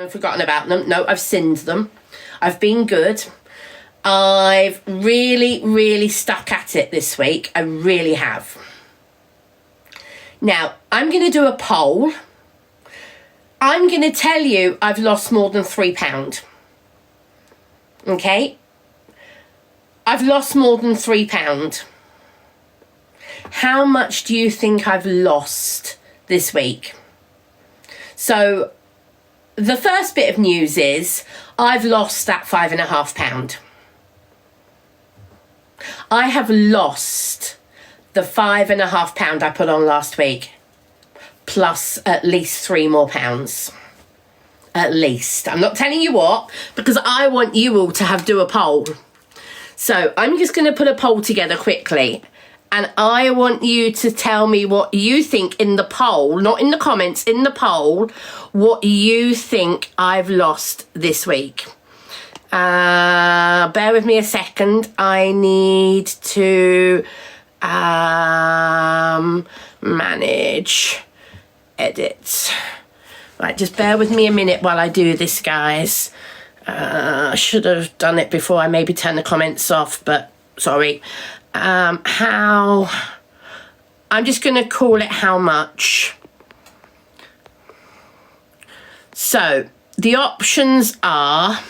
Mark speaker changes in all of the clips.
Speaker 1: haven't forgotten about them. No, I've sinned them. I've been good. I've really stuck at it this week. I really have. Now, I'm going to do a poll. I'm going to tell you I've lost more than £3. Okay? I've lost more than £3. How much do you think I've lost this week? So, the first bit of news is I've lost that £5.5. I have lost the £5.5 I put on last week, plus at least £3 more. At least. I'm not telling you what, because I want you all to do a poll. So I'm just going to put a poll together quickly, and I want you to tell me what you think in the poll, not in the comments, in the poll, what you think I've lost this week. Bear with me a second. I need to manage, edit. Right, just bear with me a minute while I do this, guys. I should have done it before I maybe turn the comments off, but sorry. I'm just going to call it how much. So, the options are...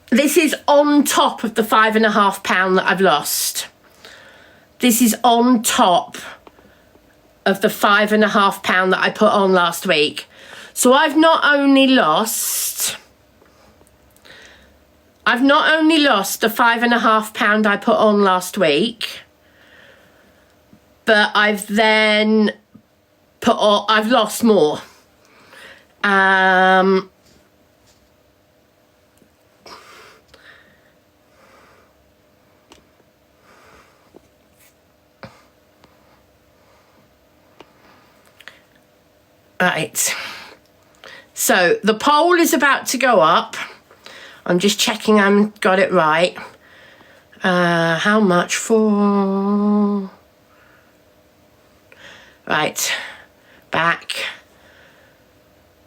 Speaker 1: This is on top of the £5.5 that I've lost. This is on top of the £5.5 that I put on last week. So I've not only lost the £5.5 I put on last week, but I've then I've lost more. Right, so the poll is about to go up. I'm just checking I've got it right. How much for... Right, back.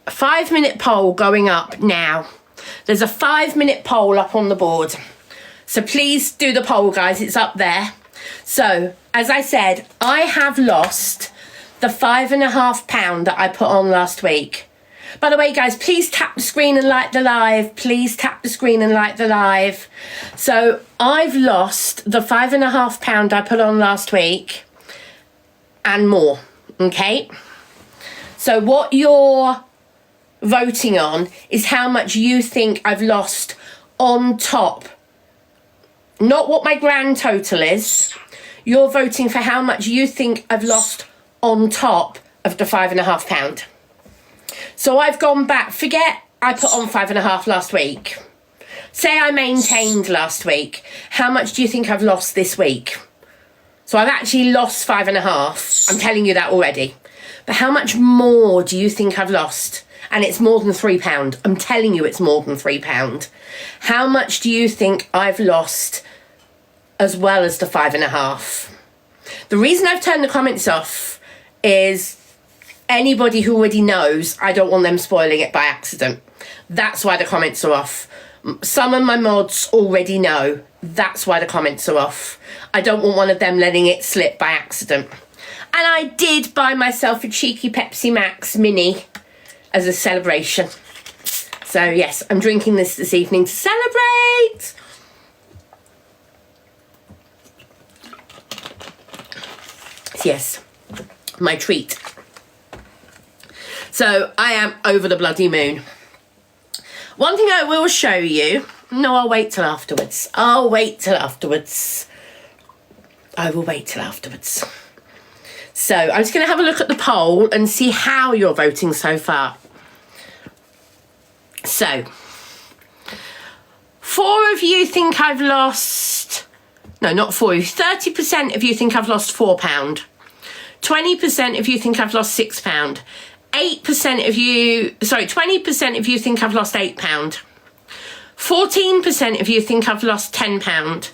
Speaker 1: A 5-minute poll going up now. There's a 5-minute poll up on the board. So please do the poll, guys, it's up there. So, as I said, I have lost the £5.5 that I put on last week. By the way, guys, please tap the screen and like the live. Please tap the screen and like the live. So I've lost the £5.5 I put on last week and more, okay? So what you're voting on is how much you think I've lost on top. Not what my grand total is. You're voting for how much you think I've lost on top of the £5.5. So I've gone back, forget I put on 5.5 last week. Say I maintained last week. How much do you think I've lost this week? So I've actually lost 5.5. I'm telling you that already. But how much more do you think I've lost? And it's more than £3. I'm telling you it's more than £3. How much do you think I've lost as well as the 5.5? The reason I've turned the comments off is anybody who already knows, I don't want them spoiling it by accident. That's why the comments are off. Some of my mods already know. That's why the comments are off. I don't want one of them letting it slip by accident. And I did buy myself a cheeky Pepsi Max Mini as a celebration. So yes, I'm drinking this evening to celebrate. Yes, my treat. So I am over the bloody moon. One thing I will show you. No, I'll wait till afterwards. I'll wait till afterwards. I will wait till afterwards. So I'm just going to have a look at the poll and see how you're voting so far. So 4 of you think I've lost... No, not 4 of you. 30% of you think I've lost £4. 20% of you think I've lost £6. 8% of you... Sorry, 20% of you think I've lost £8. 14% of you think I've lost £10.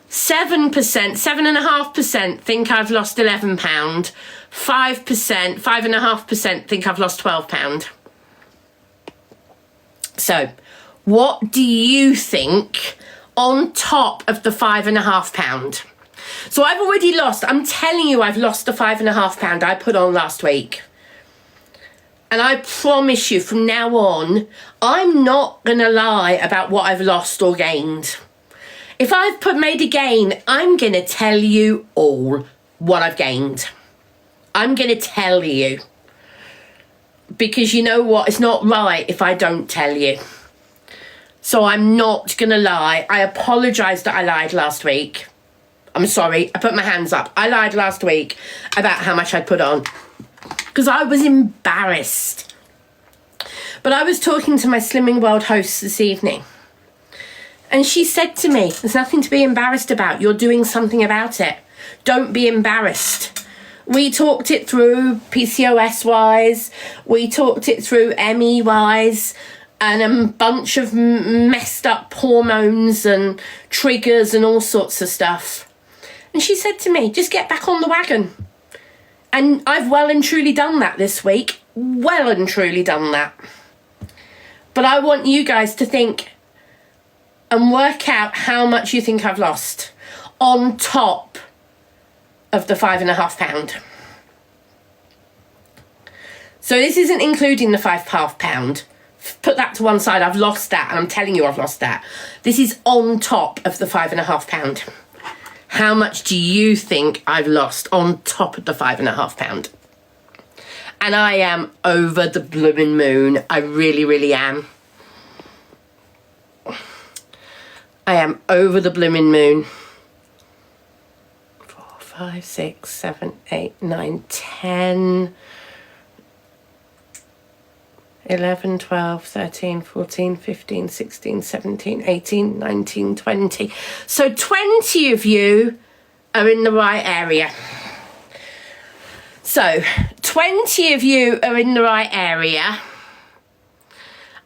Speaker 1: 7%, 7.5% think I've lost £11. 5%, 5.5% think I've lost £12. So what do you think on top of the £5.5? So I've already lost, I'm telling you, I've lost the £5.5 I put on last week. And I promise you from now on, I'm not going to lie about what I've lost or gained. If I've made a gain, I'm going to tell you all what I've gained. I'm going to tell you. Because you know what? It's not right if I don't tell you. So I'm not going to lie. I apologise that I lied last week. I'm sorry. I put my hands up. I lied last week about how much I'd put on. Because I was embarrassed. But I was talking to my Slimming World host this evening. And she said to me, there's nothing to be embarrassed about. You're doing something about it. Don't be embarrassed. We talked it through PCOS-wise. We talked it through ME-wise. And a bunch of messed up hormones and triggers and all sorts of stuff. And she said to me, just get back on the wagon. And I've well and truly done that this week. Well and truly done that. But I want you guys to think and work out how much you think I've lost on top of the £5.5. So this isn't including the £5.5. Put that to one side. I've lost that, and I'm telling you I've lost that. This is on top of the £5.5. How much do you think I've lost on top of the £5.5? And I am over the blooming moon. I really, really am. I am over the blooming moon. 4, 5, 6, 7, 8, 9, 10, 11, 12, 13, 14, 15, 16, 17, 18, 19, 20. So 20 of you are in the right area. So 20 of you are in the right area.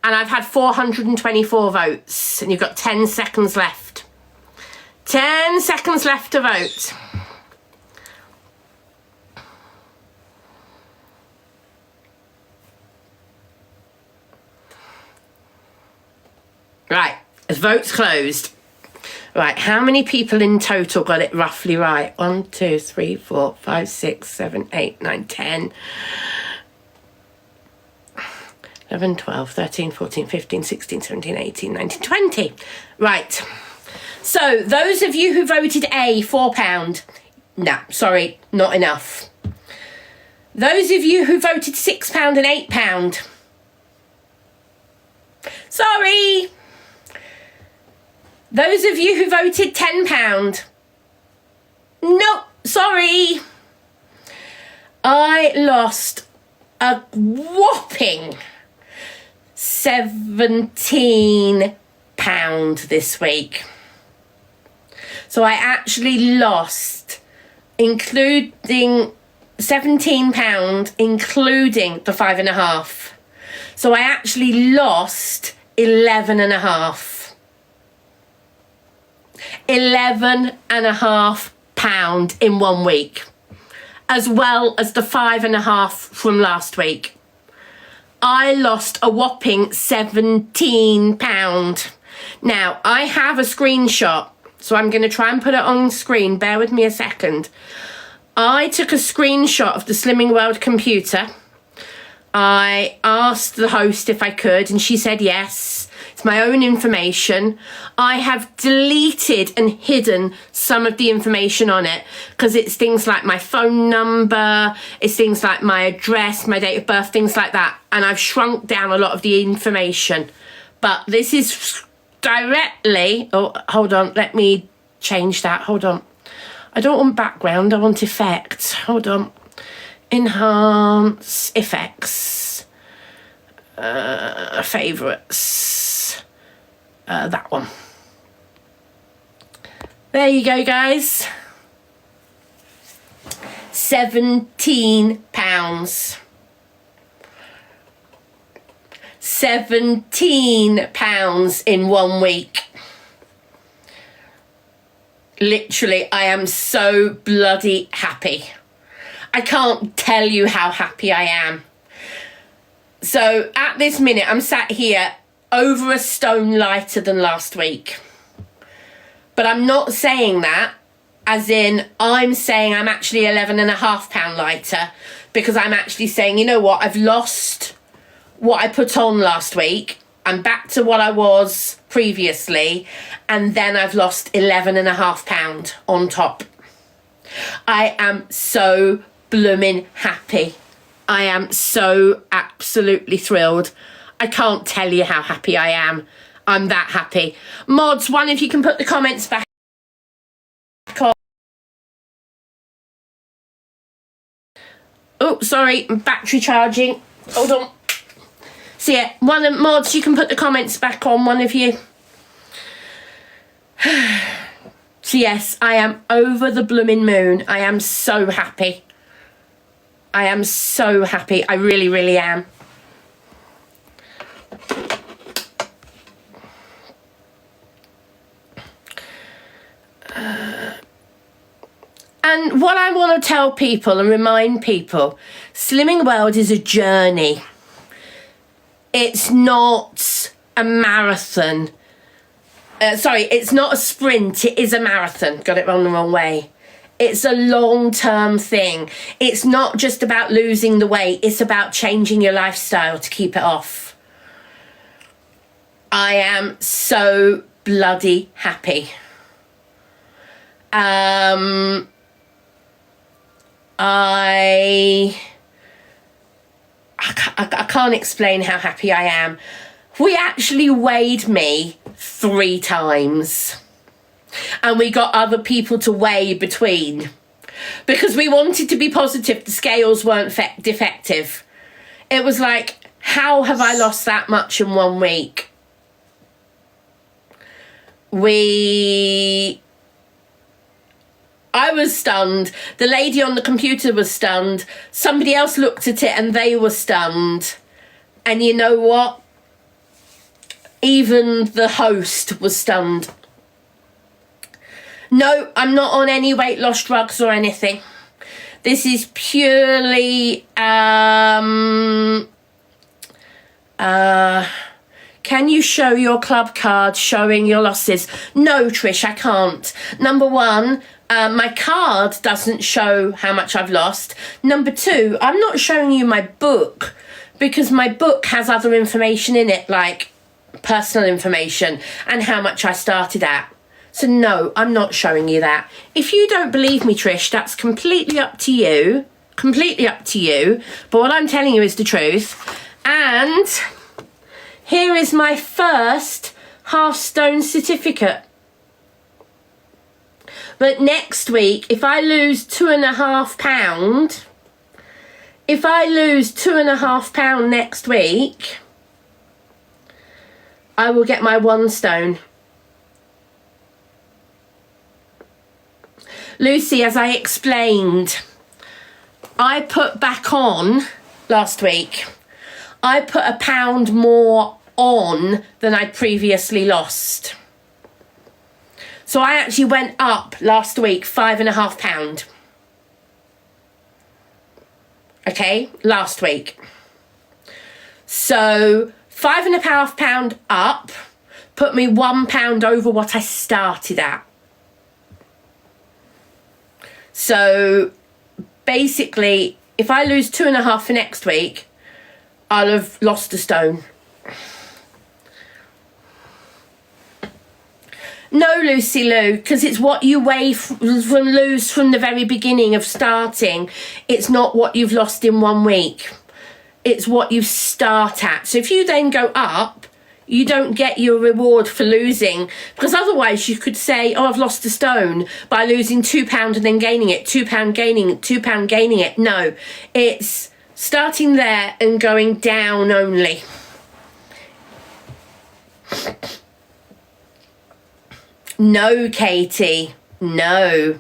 Speaker 1: And I've had 424 votes. And you've got 10 seconds left. 10 seconds left to vote. Right, as votes closed. Right, how many people in total got it roughly right? 1, 2, 3, 4, 5, 6, 7, 8, 9, 10, 11, 12, 13, 14, 15, 16, 17, 18, 19, 20. Right, so those of you who voted A, £4. No, sorry, not enough. Those of you who voted £6 and £8. Sorry. Those of you who voted £10. No, sorry. I lost a whopping £17 this week. So I actually lost, including £17, including the £5.5. So I actually lost 11.5. £11.5 in 1 week, as well as the £5.5 from last week. I lost a whopping £17. Now, I have a screenshot, so I'm going to try and put it on screen. Bear with me a second. I took a screenshot of the Slimming World computer. I asked the host if I could, and she said yes. It's my own information. I have deleted and hidden some of the information on it because it's things like my phone number, it's things like my address, my date of birth, things like that. And I've shrunk down a lot of the information. But this is directly... Oh, hold on. Let me change that. Hold on. I don't want background. I want effects. Hold on. Enhance effects. Favorites. That one. There you go, guys. £17. £17 in 1 week. Literally, I am so bloody happy. I can't tell you how happy I am. So at this minute, I'm sat here over a stone lighter than last week. But I'm not saying that as in I'm saying I'm actually 11.5 pound lighter, because I'm actually saying, you know what, I've lost what I put on last week. I'm back to what I was previously, and then I've lost 11.5 pound on top. I am so blooming happy. I am so absolutely thrilled. I can't tell you how happy I am. I'm that happy. Mods, one, if you can put the comments back on. Oh, sorry, battery charging. Hold on. So yeah, one of mods, you can put the comments back on, one of you. So yes, I am over the blooming moon. I am so happy. I am so happy. I really, really am. And what I want to tell people and remind people, Slimming World is a journey. It's not a marathon. Sorry, it's not a sprint. It is a marathon. Got it wrong the wrong way. It's a long-term thing. It's not just about losing the weight. It's about changing your lifestyle to keep it off. I am so bloody happy. I can't explain how happy I am. We actually weighed me 3 times. And we got other people to weigh between. Because we wanted to be positive the scales weren't defective. It was like, how have I lost that much in 1 week? I was stunned. The lady on the computer was stunned. Somebody else looked at it and they were stunned. And you know what? Even the host was stunned. No, I'm not on any weight loss drugs or anything. This is purely, can you show your club card showing your losses? No, Trish, I can't. Number 1, my card doesn't show how much I've lost. Number 2, I'm not showing you my book because my book has other information in it, like personal information and how much I started at. So no, I'm not showing you that. If you don't believe me, Trish, that's completely up to you. Completely up to you. But what I'm telling you is the truth. And here is my first half-stone certificate. But next week, if I lose 2.5 pound, if I lose 2.5 pound next week, I will get my 1 stone. Lucy, as I explained, I put back on last week. I put £1 pound more on than I previously lost. So I actually went up last week £5.5 pound. Okay, last week. So £5.5 pound up put me £1 pound over what I started at. So basically, if I lose 2.5 for next week, I'll have lost a stone. No, Lucy Lou, because it's what you weigh lose from the very beginning of starting. It's not what you've lost in 1 week. It's what you start at. So if you then go up, you don't get your reward for losing, because otherwise you could say, oh, I've lost a stone by losing £2 and then gaining it, £2 gaining it, £2 gaining it. No, it's starting there and going down only. No, Katie, no.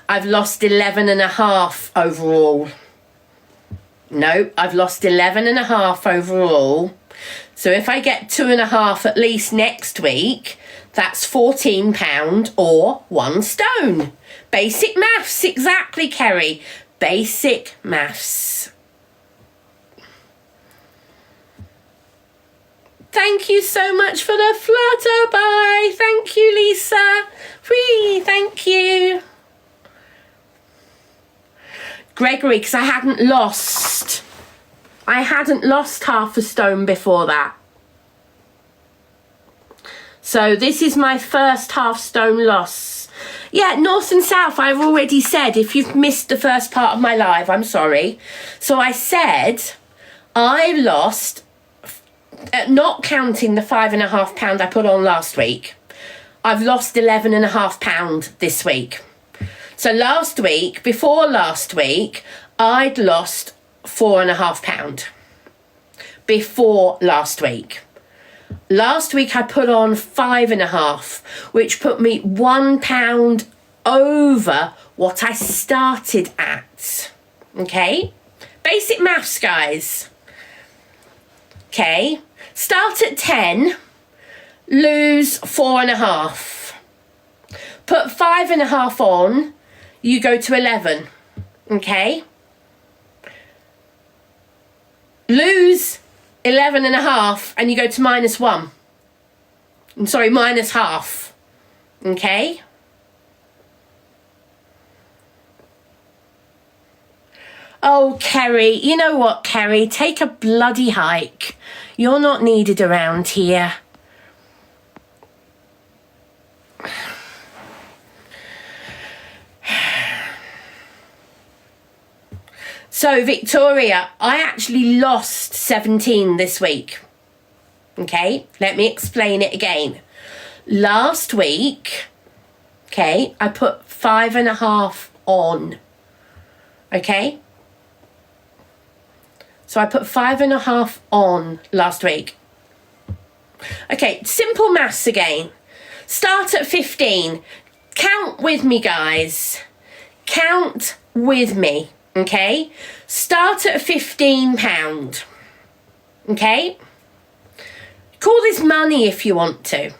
Speaker 1: I've lost 11.5 overall. No, I've lost 11.5 overall. So if I get 2.5 at least next week, that's £14 or 1 stone. Basic maths, exactly, Kerry. Basic maths. Thank you so much for the flutterby. Thank you, Lisa. Whee, thank you. Gregory, because I hadn't lost half a stone before that. So this is my first half stone loss. Yeah, north and south, I've already said. If you've missed the first part of my live, I'm sorry. So I said I lost, not counting the £5.5 I put on last week, I've lost £11.5 this week. So last week, before last week, I'd lost £4.5 before last week. Last week I put on £5.5, which put me £1 over what I started at. Okay? Basic maths, guys. Okay? Start at 10, lose 4.5. Put 5.5 on, you go to 11. Okay? Lose 11.5 and you go to -1. I'm sorry, minus half. Okay? Oh, Kerry, you know what, Kerry? Take a bloody hike. You're not needed around here. So, Victoria, I actually lost 17 this week. Okay, let me explain it again. Last week, okay, I put 5.5 on. Okay? So I put 5.5 on last week. Okay, simple maths again. Start at 15. Count with me, guys. Count with me. Okay, start at £15. Okay, call this money if you want to.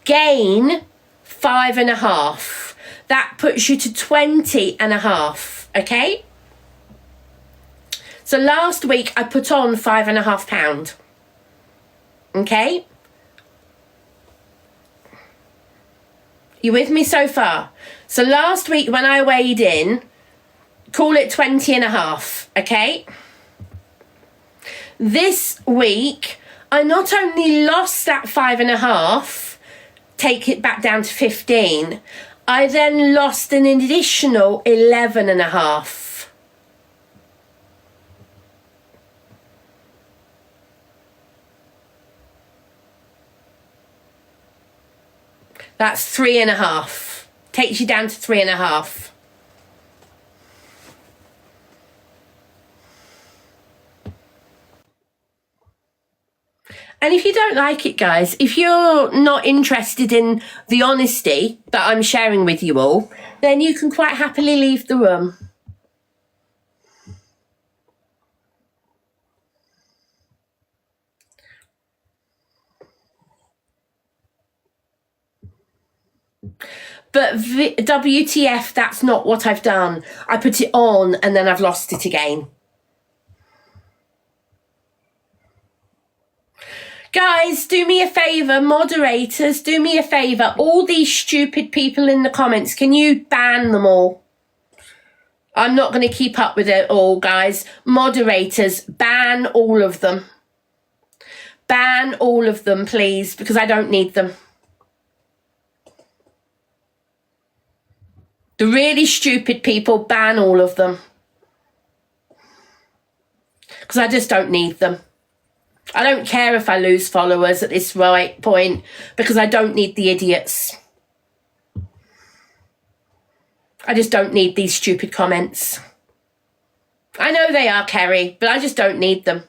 Speaker 1: Gain 5.5. That puts you to 20.5. Okay, so last week I put on £5.5. Okay, you with me so far? So last week when I weighed in, call it 20.5, okay? This week, I not only lost that 5.5, take it back down to 15, I then lost an additional 11.5. That's 3.5. Takes you down to 3.5. And if you don't like it, guys, if you're not interested in the honesty that I'm sharing with you all, then you can quite happily leave the room. But WTF, that's not what I've done. I put it on and then I've lost it again. Guys, do me a favour, moderators, do me a favour. All these stupid people in the comments, can you ban them all? I'm not going to keep up with it all, guys. Moderators, ban all of them. Ban all of them, please, because I don't need them. The really stupid people, ban all of them. Because I just don't need them. I don't care if I lose followers at this right point because I don't need the idiots. I just don't need these stupid comments. I know they are, Kerry, but I just don't need them.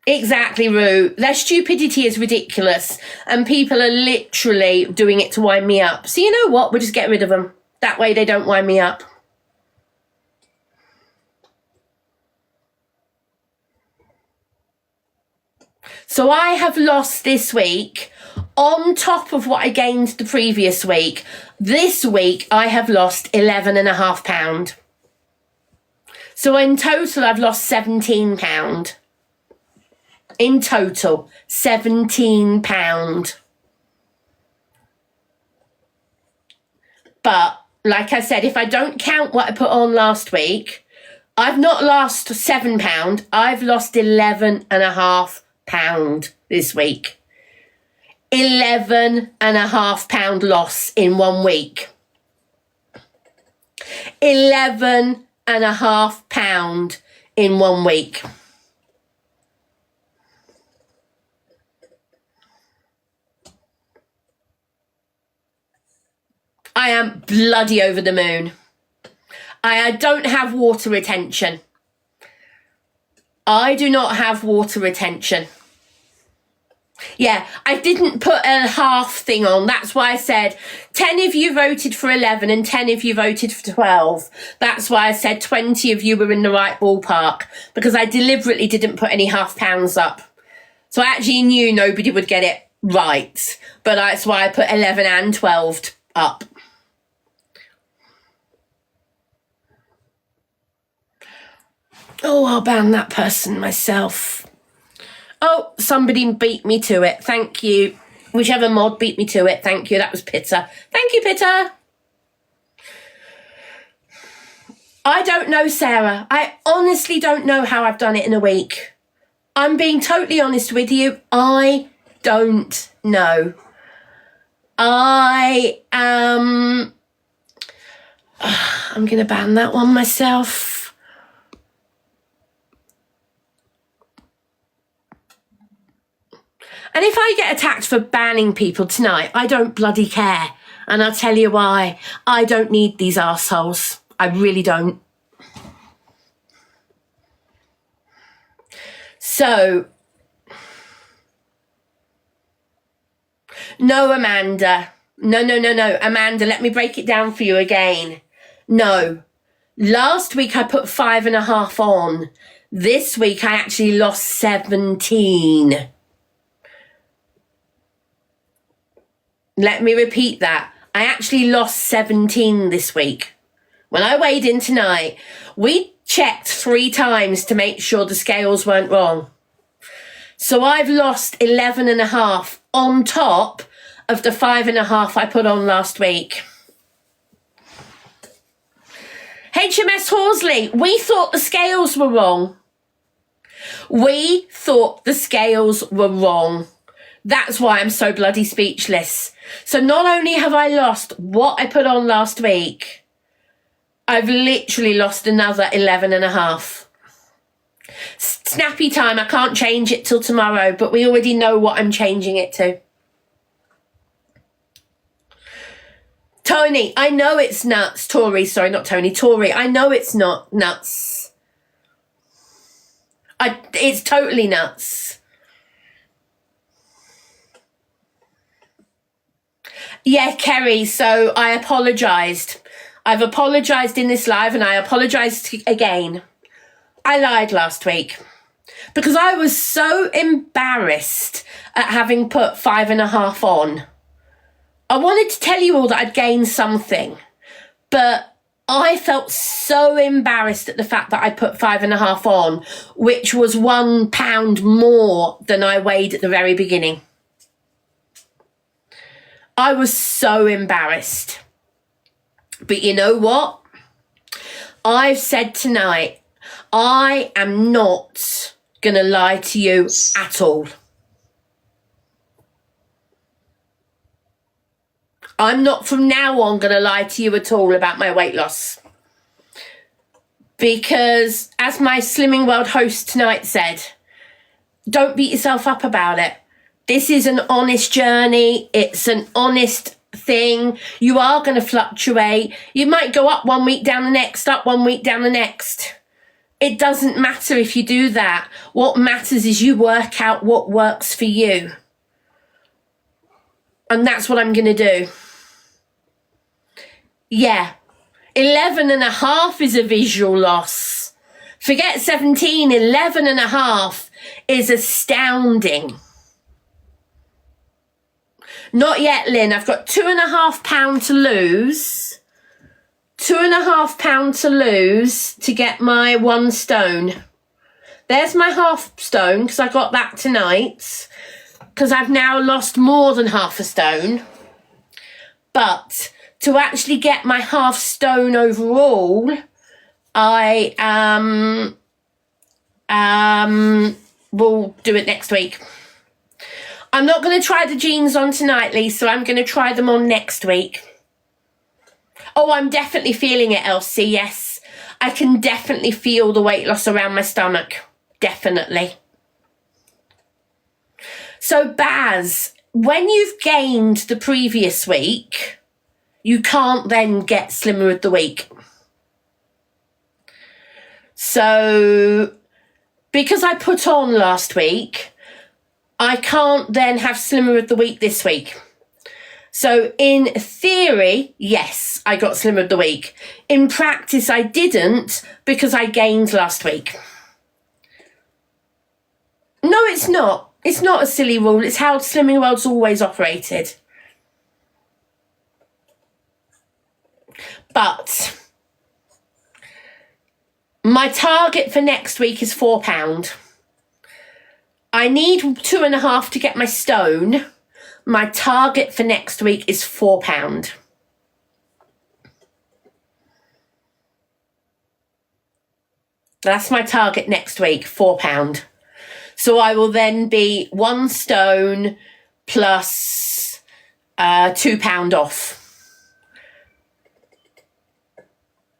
Speaker 1: Exactly, Rue. Their stupidity is ridiculous and people are literally doing it to wind me up. So you know what? We'll just get rid of them. That way they don't wind me up. So I have lost this week on top of what I gained the previous week. This week I have lost £11.5. So in total, I've lost £17. In total, £17. But like I said, if I don't count what I put on last week, I've not lost £7. I've lost £11.5 this week. £11.5 loss in 1 week. £11.5 in 1 week. I am bloody over the moon. I don't have water retention. I do not have water retention. Yeah, I didn't put a half thing on. That's why I said 10 of you voted for 11 and 10 of you voted for 12. That's why I said 20 of you were in the right ballpark, because I deliberately didn't put any £half up. So I actually knew nobody would get it right. But that's why I put 11 and 12 up. Oh, I'll ban that person myself. Oh, somebody beat me to it. Thank you. Whichever mod beat me to it. Thank you. That was Pitter. Thank you, Pitter. I don't know, Sarah. I honestly don't know how I've done it in a week. I'm being totally honest with you. I don't know. I'm going to ban that one myself. And if I get attacked for banning people tonight, I don't bloody care. And I'll tell you why. I don't need these arseholes. I really don't. So, no, Amanda. No. Amanda, let me break it down for you again. No. Last week I put 5.5 on. This week I actually lost 17. Let me repeat that. I actually lost 17 this week. When I weighed in tonight, we checked 3 times to make sure the scales weren't wrong. So I've lost 11.5 on top of the 5.5 I put on last week. HMS Horsley, we thought the scales were wrong. We thought the scales were wrong. That's why I'm so bloody speechless. So not only have I lost what I put on last week, I've literally lost another 11.5. Snappy time, I can't change it till tomorrow, but we already know what I'm changing it to. Tony, I know it's nuts. Tori, sorry, not Tony. Tori, I know it's not nuts. It's totally nuts. Yeah, Kerry, so I apologised. I've apologised in this live and I apologised again. I lied last week because I was so embarrassed at having put 5.5 on. I wanted to tell you all that I'd gained something, but I felt so embarrassed at the fact that I put 5.5 on, which was £1 more than I weighed at the very beginning. I was so embarrassed. But you know what? I've said tonight, I am not going to lie to you at all. I'm not from now on going to lie to you at all about my weight loss. Because as my Slimming World host tonight said, don't beat yourself up about it. This is an honest journey. It's an honest thing. You are going to fluctuate. You might go up 1 week, down the next, up 1 week, down the next. It doesn't matter if you do that. What matters is you work out what works for you. And that's what I'm going to do. Yeah. 11.5 is a visual loss. Forget 17. 11.5 is astounding. Not yet, Lynn. I've got £2.5 to lose. £2.5 to lose to get my 1 stone. There's my half stone, because I got that tonight, because I've now lost more than half a stone. But to actually get my half stone overall, I will do it next week. I'm not going to try the jeans on tonight, Lisa. I'm going to try them on next week. Oh, I'm definitely feeling it, Elsie. Yes, I can definitely feel the weight loss around my stomach. Definitely. So, Baz, when you've gained the previous week, you can't then get slimmer of the week. So, because I put on last week, I can't then have slimmer of the week this week. So in theory, yes, I got slimmer of the week. In practice, I didn't, because I gained last week. No, it's not. It's not a silly rule. It's how Slimming World's always operated. But my target for next week is £4. I need 2.5 to get my stone. My target for next week is £4. That's my target next week, £4. So I will then be 1 stone plus £2 off.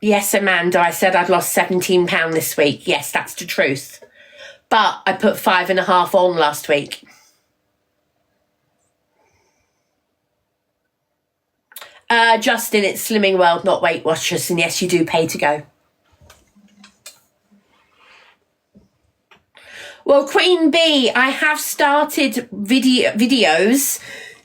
Speaker 1: Yes, Amanda, I said I'd lost £17 this week. Yes, that's the truth. But I put 5.5 on last week. Justin, it's Slimming World, not Weight Watchers. And yes, you do pay to go. Well, Queen Bee, I have started videos.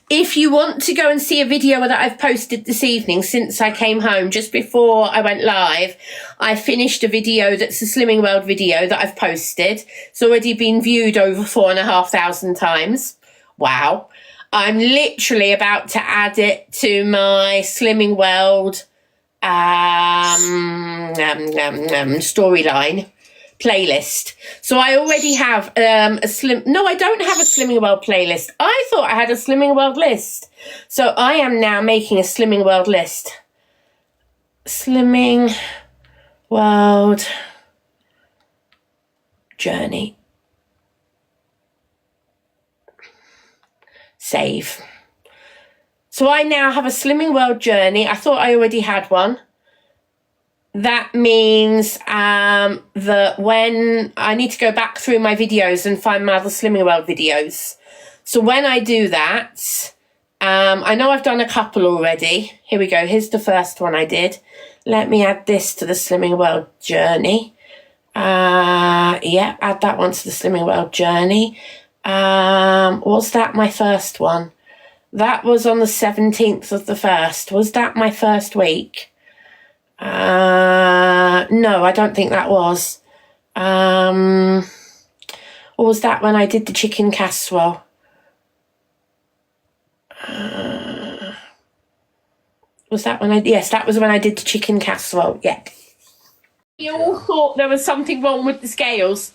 Speaker 1: If you want to go and see a video that I've posted this evening since I came home, just before I went live, I finished a video that's a Slimming World video that I've posted. It's already been viewed over 4,500 times. Wow. I'm literally about to add it to my Slimming World storyline playlist. So I already have I don't have a Slimming World playlist. I thought I had a Slimming World list. So I am now making a Slimming World list. Slimming World journey. Save. So I now have a Slimming World journey. I thought I already had one. That means that when I need to go back through my videos and find my other Slimming World videos. So when I do that, I know I've done a couple already. Here we go. Here's the first one I did. Let me add this to the Slimming World journey. Yeah, add that one to the Slimming World journey. Was that my first one? That was on the 17th of the 1st. Was that my first week? No, I don't think that was. Or was that when I did the chicken casserole? Was that when yes, that was when I did the chicken casserole, yeah. We all thought there was something wrong with the scales.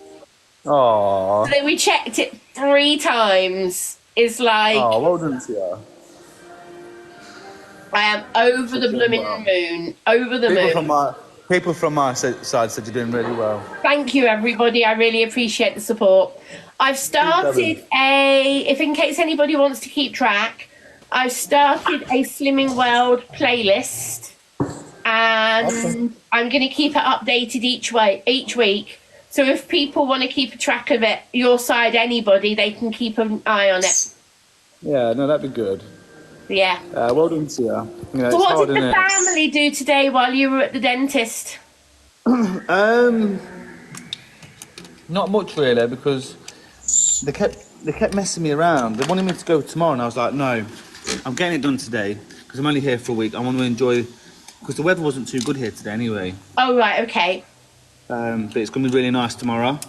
Speaker 2: Oh.
Speaker 1: So then we checked it 3 times. It's like...
Speaker 2: Oh, well done to you.
Speaker 1: I am over the blooming moon. Over the moon.
Speaker 2: People from my side said you're doing really well.
Speaker 1: Thank you, everybody. I really appreciate the support. I've started if in case anybody wants to keep track, I've started a Slimming World playlist. And I'm going to keep it updated each week. So if people want to keep a track of it, your side, anybody, they can keep an eye on it.
Speaker 2: Yeah, no, that'd be good.
Speaker 1: Yeah.
Speaker 2: Well done to you.
Speaker 1: So what did the family do today while you were at the dentist?
Speaker 2: Not much really, because they kept messing me around. They wanted me to go tomorrow, and I was like, no, I'm getting it done today because I'm only here for a week. I want to enjoy, because the weather wasn't too good here today anyway.
Speaker 1: Oh right, okay.
Speaker 2: But it's going to be really nice tomorrow,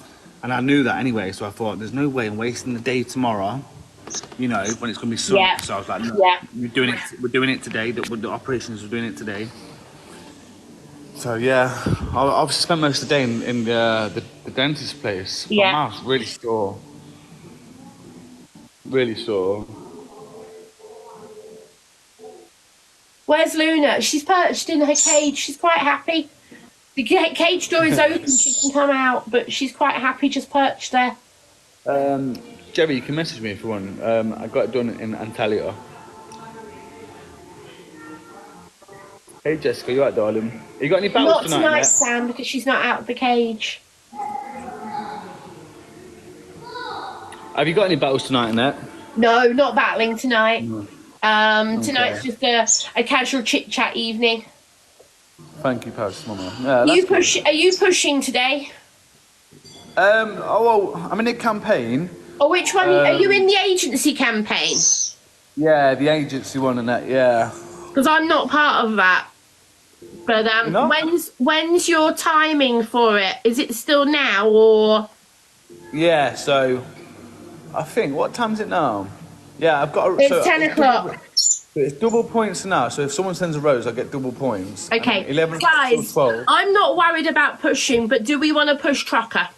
Speaker 2: and I knew that anyway. So I thought, there's no way I'm wasting the day tomorrow. You know, when it's going to be sunny. Yeah. So I was like, no, we're doing it today. The operations are doing it today. So yeah, I obviously spent most of the day in the dentist place.
Speaker 1: Yeah.
Speaker 2: My mouth's really sore. Really sore.
Speaker 1: Where's Luna? She's perched in her cage. She's quite happy. The cage door is open. She can come out, but she's quite happy just perched there.
Speaker 2: Jerry, you can message me if you want. I got it done in Antalya. Hey Jessica, you right, darling? You got any battles
Speaker 1: Not
Speaker 2: tonight?
Speaker 1: tonight,
Speaker 2: Annette?
Speaker 1: Sam, because she's not out of the cage.
Speaker 2: Have you got any battles tonight, Annette?
Speaker 1: No, not battling tonight.
Speaker 2: No.
Speaker 1: Tonight's just a casual chit chat evening.
Speaker 2: Thank you, Paz, Mama. Yeah,
Speaker 1: Are you pushing today?
Speaker 2: Oh well, I'm in a campaign.
Speaker 1: Or which one? Are you in the agency campaign?
Speaker 2: Yeah, the agency one, Annette. Yeah.
Speaker 1: Because I'm not part of that. But
Speaker 2: You're not?
Speaker 1: when's your timing for it? Is it still now or?
Speaker 2: Yeah. So, I think what time's it now? Yeah, I've got.
Speaker 1: It's 10 o'clock.
Speaker 2: It's double points now. So if someone sends a rose, I get double points.
Speaker 1: Okay,
Speaker 2: 11
Speaker 1: guys,
Speaker 2: till 12.
Speaker 1: I'm not worried about pushing, but do we want to push Trucker?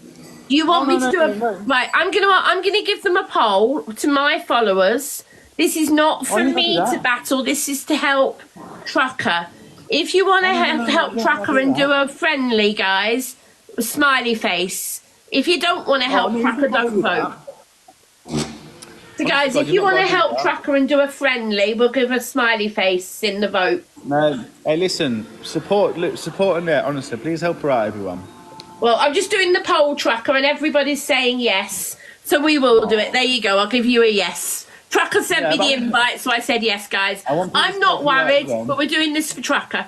Speaker 1: Do you want me to do a right? I'm gonna give them a poll to my followers. This is not for me to battle. This is to help Trucker. If you want to help Trucker and do a friendly, guys, a smiley face. If you don't want to help Trucker, don't vote. So guys, if you want to help Trucker and do a friendly, we'll give a smiley face in the vote.
Speaker 2: No, hey, listen, support Annette, honestly. Please help her out, everyone.
Speaker 1: Well, I'm just doing the poll, Trucker, and everybody's saying yes. So we will do it. There you go. I'll give you a yes. Trucker sent me the invite, so I said yes, guys. I'm not worried, but we're doing this for Trucker.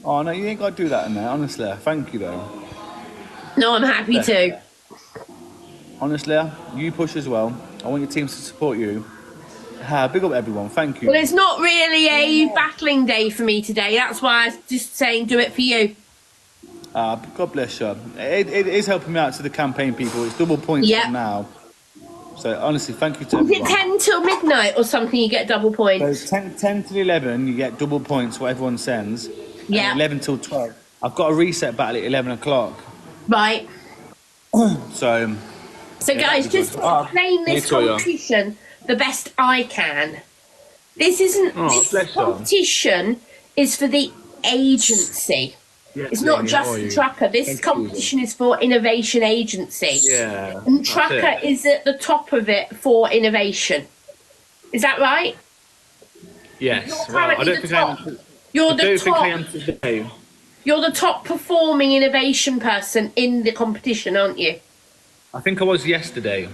Speaker 2: Oh, no, you ain't got to do that, Annette, honestly. Thank you, though.
Speaker 1: No, I'm happy to.
Speaker 2: Honestly, you push as well. I want your teams to support you. Big up everyone, thank you.
Speaker 1: Well, it's not really a battling day for me today. That's why I was just saying do it for you.
Speaker 2: God bless you. It is helping me out to the campaign people. It's double points from now. So honestly, thank you to everyone.
Speaker 1: Is it 10 till midnight or something you get double points?
Speaker 2: So 10 till 11, you get double points, what everyone sends.
Speaker 1: Yeah.
Speaker 2: 11 till 12. I've got a reset battle at 11 o'clock.
Speaker 1: Right.
Speaker 2: So
Speaker 1: guys, just explain this competition the best I can. This isn't. This competition is for the agency. Yeah, it's not just the Trucker. This competition is for Innovation Agency.
Speaker 2: Yeah.
Speaker 1: And Trucker is at the top of it for innovation. Is that right?
Speaker 2: Yes.
Speaker 1: You're the top.
Speaker 2: Today.
Speaker 1: You're the top performing innovation person in the competition, aren't you?
Speaker 2: I think I was yesterday.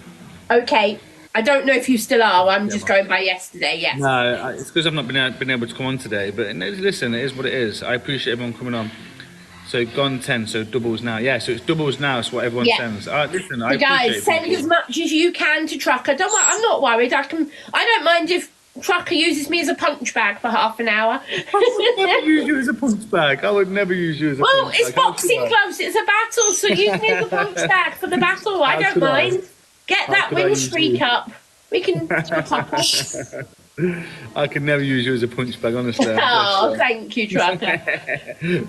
Speaker 1: Okay. I don't know if you still are. I'm just going by yesterday, yes.
Speaker 2: No, it's because I've not been able to come on today. But listen, it is what it is. I appreciate everyone coming on. So gone 10, so doubles now. Yeah, so it's doubles now. It's what everyone sends. Listen, I appreciate
Speaker 1: guys, send as much as you can to Trucker. Don't worry, I'm not worried. I don't mind if Trucker uses me as a punch bag for half an hour.
Speaker 2: I would never use you as a punch bag. I would never use you as a punch bag.
Speaker 1: Well, it's boxing gloves. It's a battle, so use me as a punch bag for the battle. I don't mind. Get that win streak up. We can do a couple.
Speaker 2: I could never use you as a punch bag, honestly.
Speaker 1: Oh, thank you, Trucker.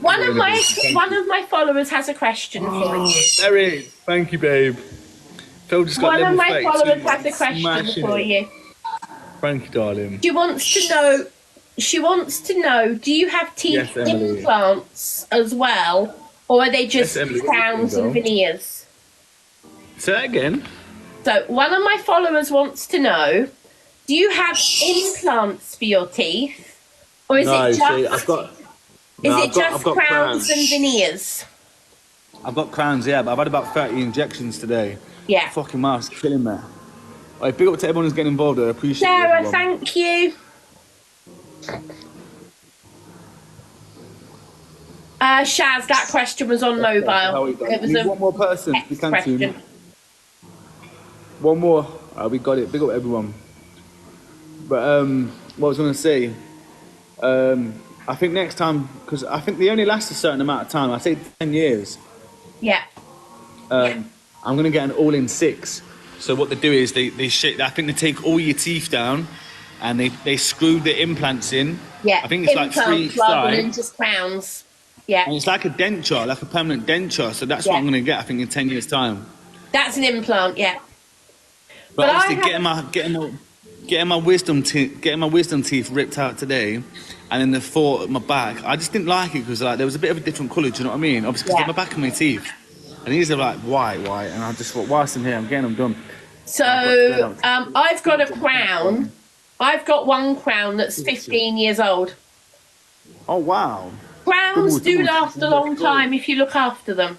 Speaker 1: One of my followers has a question for you.
Speaker 2: There is. Thank you, babe. Phil just got
Speaker 1: one of my followers has a question for you.
Speaker 2: Thank you, darling.
Speaker 1: She wants to know, do you have teeth implants as well, or are they just crowns and veneers?
Speaker 2: Say that again.
Speaker 1: So one of my followers wants to know, do you have implants for your teeth, or is it just crowns and veneers?
Speaker 2: I've got crowns, yeah, but I've had about 30 injections today.
Speaker 1: Yeah.
Speaker 2: Fucking mouth's killing me. Right, big up to everyone who's getting involved. I appreciate it.
Speaker 1: Sarah, thank you. Shaz, that question was on mobile. It was
Speaker 2: one more person. We can
Speaker 1: question.
Speaker 2: One more. We got it. Big up everyone. But what I was going to say, I think next time, because I think they only last a certain amount of time. I say 10 years.
Speaker 1: Yeah.
Speaker 2: I'm going to get an all-in 6. So what they do is they shake. I think they take all your teeth down, and they screw the implants in.
Speaker 1: Yeah.
Speaker 2: I think it's like 3
Speaker 1: rather than just crowns. Yeah.
Speaker 2: And it's like a denture, like a permanent denture. So that's
Speaker 1: Yeah.
Speaker 2: what I'm going to get, I think, in 10 years' time.
Speaker 1: That's an implant, yeah.
Speaker 2: But
Speaker 1: I
Speaker 2: obviously, getting my wisdom teeth ripped out today, and then the thought at my back, I just didn't like it because like there was a bit of a different colour. Do you know what I mean? Obviously, because
Speaker 1: Yeah.
Speaker 2: my back of my teeth, and these are like white, and I just thought, whilst I'm here, I'm getting them done.
Speaker 1: So I've got a crown. I've got one crown that's 15 years old.
Speaker 2: Oh wow!
Speaker 1: Crowns do last a long time if you look after them.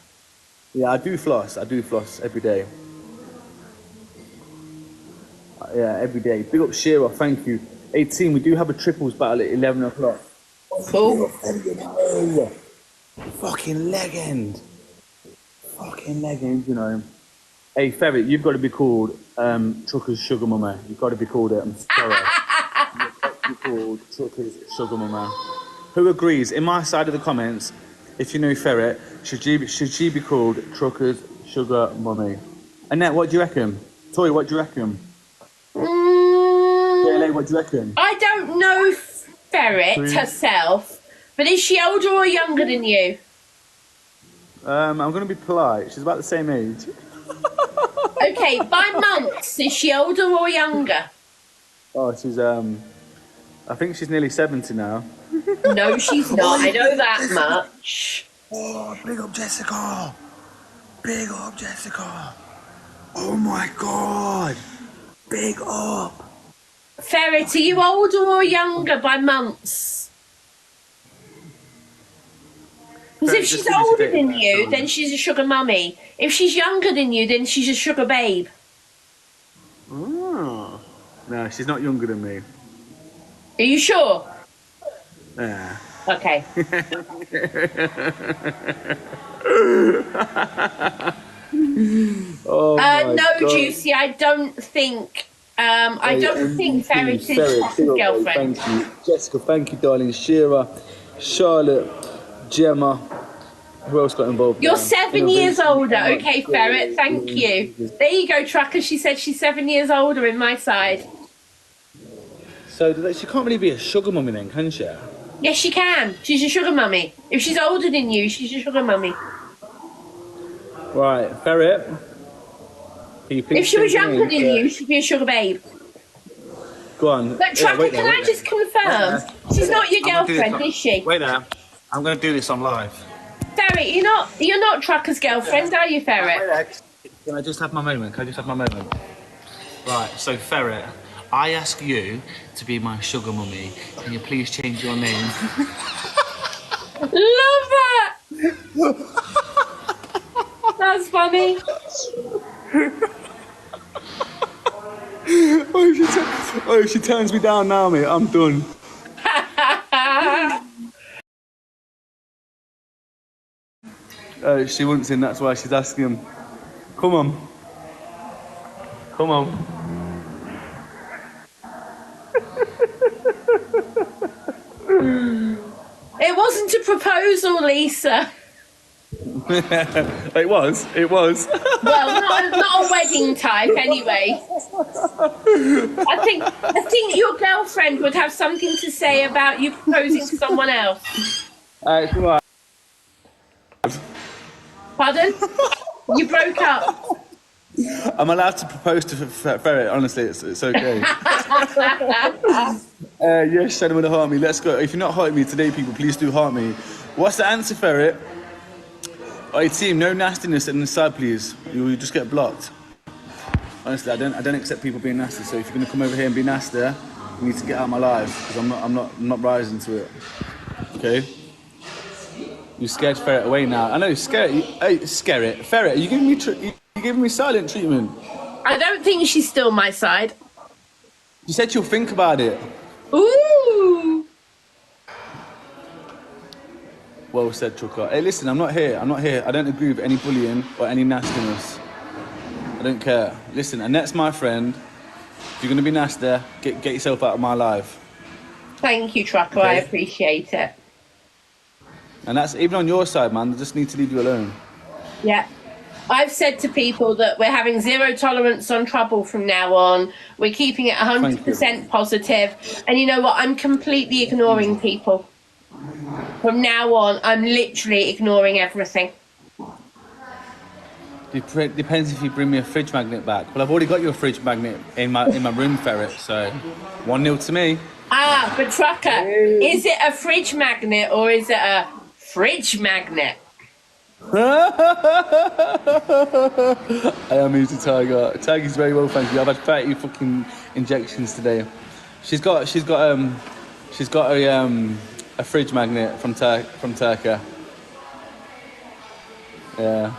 Speaker 2: Yeah, I do floss every day. Yeah, every day. Big up Shearer, thank you. 18, we do have a triples battle at 11 o'clock.
Speaker 1: Cool.
Speaker 2: Fucking legend. Fucking legend, you know. Hey, Ferret, you've got to be called Trucker's Sugar Mama. You've got to be called it. I'm sorry. You've got to be called Trucker's Sugar Mama. Who agrees? In my side of the comments, if you know Ferret, should she be called Trucker's Sugar Mummy? Annette, what do you reckon? Toy, what do you reckon? What do you reckon?
Speaker 1: I don't know Ferret herself, but is she older or younger than you?
Speaker 2: I'm going to be polite. She's about the same age.
Speaker 1: Okay, by months, is she older or younger?
Speaker 2: Oh, she's I think she's nearly 70 now.
Speaker 1: No, she's not. I know that much.
Speaker 2: Oh, big up Jessica. Big up Jessica. Oh my God. Big up.
Speaker 1: Ferret, are you older or younger by months? Because if she's older than you, then she's a sugar mummy. If she's younger than you, then she's a sugar babe.
Speaker 2: Oh. No, she's not younger than me.
Speaker 1: Are you sure?
Speaker 2: Yeah.
Speaker 1: Okay.
Speaker 2: Oh
Speaker 1: no,
Speaker 2: God.
Speaker 1: Juicy, I don't think Ferret is Trucker's girlfriend.
Speaker 2: Thank you. Jessica, thank you, darling. Shearer, Charlotte, Gemma. Who else got involved?
Speaker 1: You're 7 years older. Okay, Ferret, thank you. There you go, Trucker. She said she's 7 years older in my side.
Speaker 2: So she can't really be a sugar mummy then, can she?
Speaker 1: Yes, she can. She's a sugar mummy. If she's older than you, she's a sugar mummy.
Speaker 2: Right, Ferret.
Speaker 1: If she was younger than you, she'd be a sugar babe.
Speaker 2: Go on.
Speaker 1: But Trucker, can I just confirm? She's not your girlfriend, is she?
Speaker 2: Wait there. I'm going to do this on live.
Speaker 1: Ferret, you're not Trucker's girlfriend, are you, Ferret?
Speaker 2: Can I just have my moment? Right, so Ferret, I ask you to be my sugar mummy. Can you please change your name?
Speaker 1: Love that! That's funny.
Speaker 2: Oh, she turns me down now, mate. I'm done. She wants in, that's why she's asking him. Come on. Come on.
Speaker 1: It wasn't a proposal, Lisa.
Speaker 2: It was.
Speaker 1: Well, not a wedding type, anyway. I think your girlfriend would have something to say about you proposing to someone else.
Speaker 2: Come on.
Speaker 1: Pardon? You broke up.
Speaker 2: I'm allowed to propose to Ferret. Honestly, it's okay. Yes, Shadow with a heart me. Let's go. If you're not hearting me today, people, please do heart me. What's the answer, Ferret? Alright, team, no nastiness in the side, please. You just get blocked. Honestly, I don't accept people being nasty. So if you're gonna come over here and be nasty, you need to get out of my life because I'm not rising to it. Okay. You scared Ferret away now. I know, scare it. Hey, scare it. Ferret, are you giving me silent treatment?
Speaker 1: I don't think she's still my side.
Speaker 2: You said you'll think about it.
Speaker 1: Ooh.
Speaker 2: Well said, Trucker. Hey, listen, I'm not here. I don't agree with any bullying or any nastiness. I don't care. Listen, Annette's my friend. If you're going to be nasty, get yourself out of my life.
Speaker 1: Thank you, Trucker.
Speaker 2: Okay.
Speaker 1: I appreciate it.
Speaker 2: And that's even on your side, man. They just need to leave you alone.
Speaker 1: Yeah. I've said to people that we're having zero tolerance on trouble from now on. We're keeping it 100% positive. And you know what? I'm completely ignoring people. From now on, I'm literally ignoring everything.
Speaker 2: Depends if you bring me a fridge magnet back. Well, I've already got your fridge magnet in my room, Ferret. So 1-0 to me.
Speaker 1: Ah, but Trucker, is it a fridge magnet or is it a fridge magnet?
Speaker 2: I am easy, Tiger. Tiger's very well, thank you. I've had 30 fucking injections today. She's got a fridge magnet from Turkey. Yeah.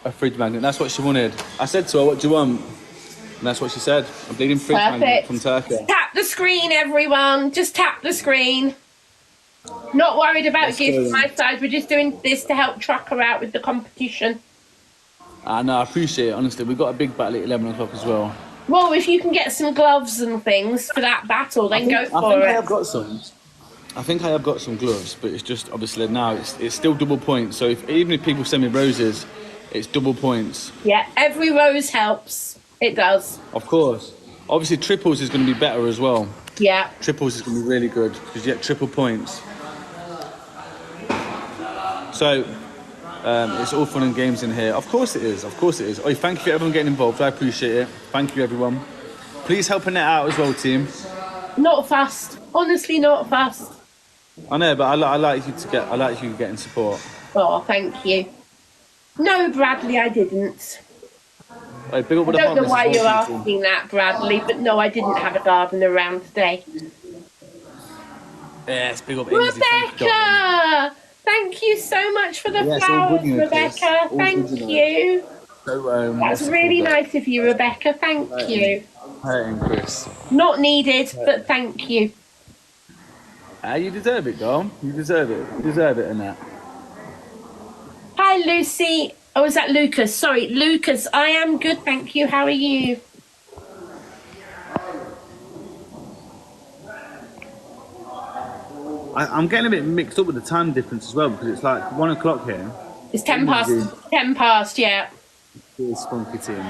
Speaker 2: A fridge magnet. That's what she wanted. I said to her, "What do you want?" And that's what she said. A bleeding fridge magnet from Turkey.
Speaker 1: Tap the screen, everyone. Just tap the screen. Not worried about gifts my side. We're just doing this to help Trucker out with the competition.
Speaker 2: No, I appreciate it. Honestly, we've got a big battle at 11 o'clock as well.
Speaker 1: Well, if you can get some gloves and things for that battle, then go for it.
Speaker 2: I have got some. I think I have got some gloves, but it's just obviously now it's still double points. So even if people send me roses, it's double points.
Speaker 1: Yeah, every rose helps. It does.
Speaker 2: Of course. Obviously, triples is going to be better as well.
Speaker 1: Yeah.
Speaker 2: Triples is going to be really good because you get triple points. So it's all fun and games in here. Of course it is. Of course it is. Oh, thank you for everyone getting involved. I appreciate it. Thank you, everyone. Please help Annette out as well, team.
Speaker 1: Not fast. Honestly, not fast.
Speaker 2: I know, but I like you getting support.
Speaker 1: Oh, thank you. No, Bradley, I didn't.
Speaker 2: Hey, big up with
Speaker 1: I don't know why you're
Speaker 2: people.
Speaker 1: asking that, Bradley, but no, I didn't have a garden around today.
Speaker 2: Yes, big up
Speaker 1: Rebecca! Thank you so much for the flowers, Rebecca. Thank you.
Speaker 2: So,
Speaker 1: that's really nice of you, Rebecca. Thank you.
Speaker 2: Hi, and Chris.
Speaker 1: Not needed, but thank you.
Speaker 2: You deserve it, Dom. You deserve it. You deserve it, Annette.
Speaker 1: Hi, Lucy. Oh, is that Lucas? Sorry, Lucas. I am good, thank you. How are you?
Speaker 2: I'm getting a bit mixed up with the time difference as well because it's like 1 o'clock here.
Speaker 1: It's 10 past. 10 past, yeah.
Speaker 2: It's spunky team.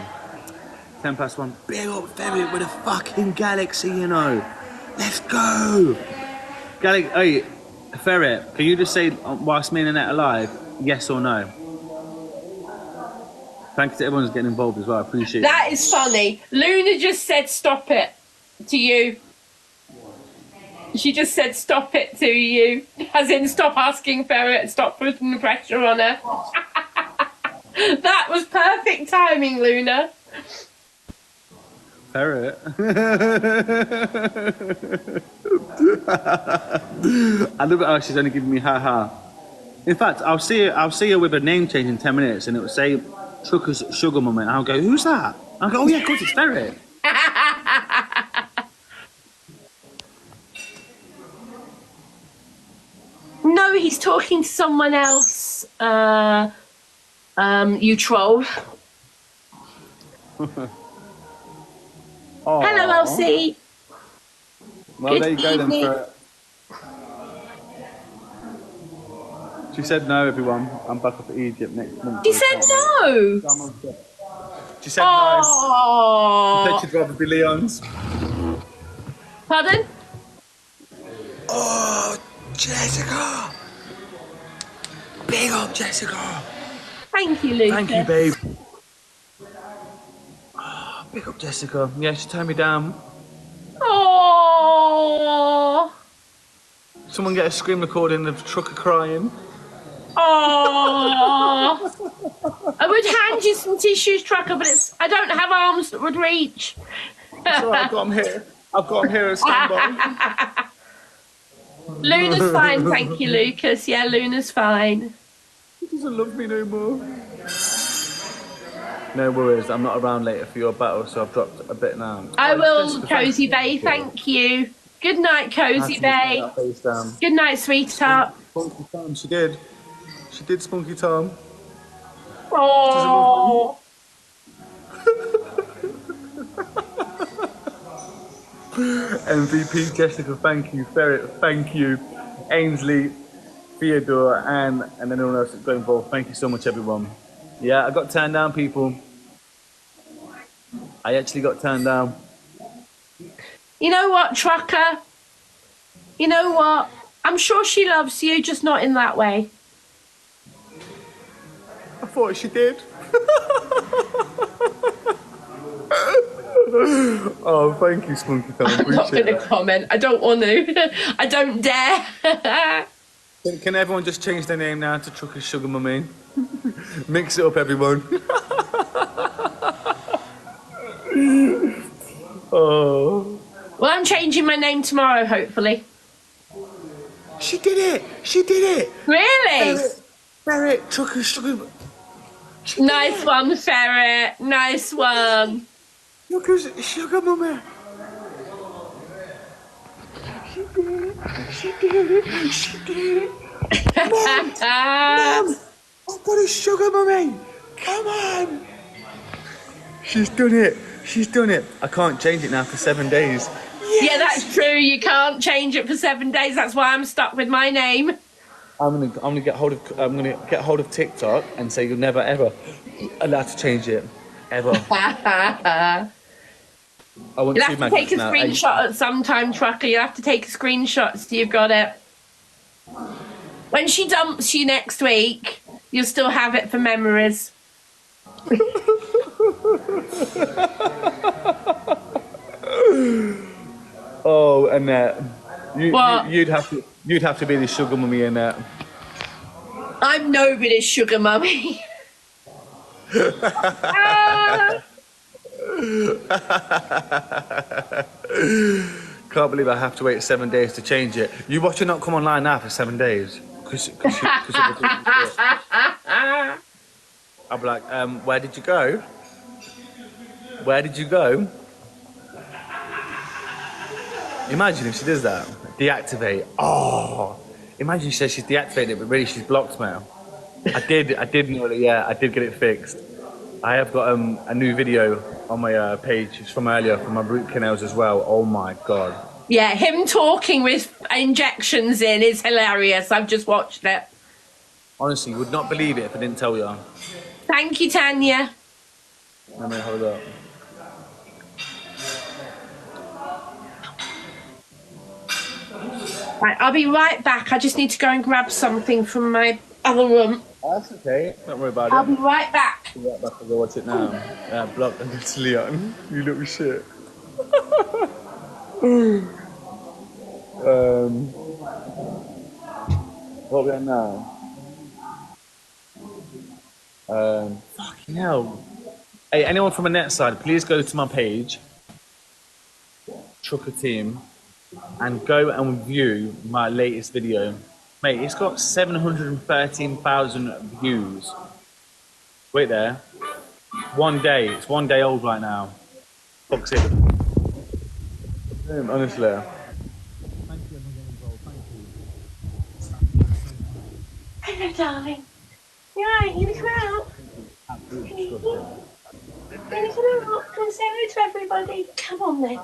Speaker 2: 10 past 1. Big up Ferret with a fucking galaxy, you know. Let's go. Hey, Ferret, can you just say whilst me and Annette are live, yes or no? Thank you to everyone who's getting involved as well. I appreciate it.
Speaker 1: That is funny. Luna just said stop it to you. She just said stop it to you. As in stop asking Ferret, stop putting the pressure on her. That was perfect timing, Luna.
Speaker 2: Ferret. I love it how she's only giving me ha. In fact, I'll see her with a name change in 10 minutes and it will say Trucker's Sugar Mummy and I'll go, who's that? I'll go, oh yeah, of course it's Ferret.
Speaker 1: No, he's talking to someone else. You troll. Hello, Elsie.
Speaker 2: Well,
Speaker 1: Good
Speaker 2: there you go
Speaker 1: evening.
Speaker 2: then, Ferret. She said no, everyone. I'm back up at Egypt next month.
Speaker 1: She said no.
Speaker 2: She said no.
Speaker 1: Oh.
Speaker 2: She said she'd rather be Leon's.
Speaker 1: Pardon?
Speaker 2: Oh, Jessica. Big up, Jessica.
Speaker 1: Thank you, Lucas.
Speaker 2: Thank you, babe. Oh, big up, Jessica. Yeah, she turned me down.
Speaker 1: Oh.
Speaker 2: Someone get a screen recording of Trucker crying.
Speaker 1: Oh. I would hand you some tissues, Trucker, but I don't have arms that would reach.
Speaker 2: It's all right, I've got them here. I've got them here at standby.
Speaker 1: Luna's fine, thank you, Lucas. Yeah, Luna's fine.
Speaker 2: He doesn't love me no more. No worries, I'm not around later for your battle, so I've dropped a bit now.
Speaker 1: I will, Cozy Bay, thank you. Good night, Cozy Bay. Good night, sweetheart.
Speaker 2: Spunky Tom, she did. She did, Spunky Tom.
Speaker 1: Oh.
Speaker 2: MVP Jessica, thank you. Ferret, thank you. Ainsley, Theodore, and then everyone else that's got involved. Thank you so much, everyone. Yeah, I got turned down, people. I actually got turned down.
Speaker 1: You know what, Trucker? You know what? I'm sure she loves you, just not in that way.
Speaker 2: I thought she did. Oh, thank you, Spunky Tom.
Speaker 1: I'm not going to comment. I don't want to. I don't dare.
Speaker 2: Can everyone just change their name now to Trucker's Sugar Mummy? Mix it up, everyone. Oh.
Speaker 1: Well, I'm changing my name tomorrow, hopefully.
Speaker 2: She did it! She did it!
Speaker 1: Really?
Speaker 2: Ferret, Trucker's Sugar...
Speaker 1: Nice one, Ferret. Nice one.
Speaker 2: Trucker's Sugar Mummy. She did it! She did it! She did it! Mum! Mum! I've got a Sugar Mummy! Come on! She's done it! She's done it! I can't change it now for 7 days. Yes.
Speaker 1: Yeah, that's true. You can't change it for 7 days. That's why I'm stuck with my name.
Speaker 2: I'm gonna get hold of TikTok and say you're never ever allowed to change it. Ever. I want
Speaker 1: You'll have to take a screenshot at some time, Trucker. You'll have to take a screenshot so you've got it. When she dumps you next week, you'll still have it for memories.
Speaker 2: Oh, Annette, you'd have to be the Sugar Mummy, Annette.
Speaker 1: I'm nobody's sugar mummy.
Speaker 2: Can't believe I have to wait 7 days to change it. You watch it not come online now for 7 days. I'll be like, where did you go? Where did you go? Imagine if she does that. Deactivate. Oh, imagine she says she's deactivated it, but really she's blocked me. I did know that. Yeah, I did get it fixed. I have got a new video on my page. It's from earlier, from my root canals as well. Oh my god.
Speaker 1: Yeah, him talking with injections in is hilarious. I've just watched it.
Speaker 2: Honestly, you would not believe it if I didn't tell you.
Speaker 1: Thank you, Tanya.
Speaker 2: Let me hold up.
Speaker 1: Right, I'll be right back. I just need to go and grab something from my other room.
Speaker 2: Oh, that's okay. Don't worry about it.
Speaker 1: I'll be right back.
Speaker 2: I'll be right back. I'll go watch it now. Block and it's Leon. You little shit. What are we on now? Fucking hell. Hey, anyone from Annette's side, please go to my page, Trucker Team, and go and view my latest video. Mate, it's got 713,000 views. Wait there. 1 day. It's 1 day old right now. Fuck's it. Honestly. Thank you, everyone. Thank you.
Speaker 1: Hello, darling. You alright? You wanna come out?
Speaker 2: Absolutely
Speaker 1: You wanna come out? Come and say hello to everybody. Come on then.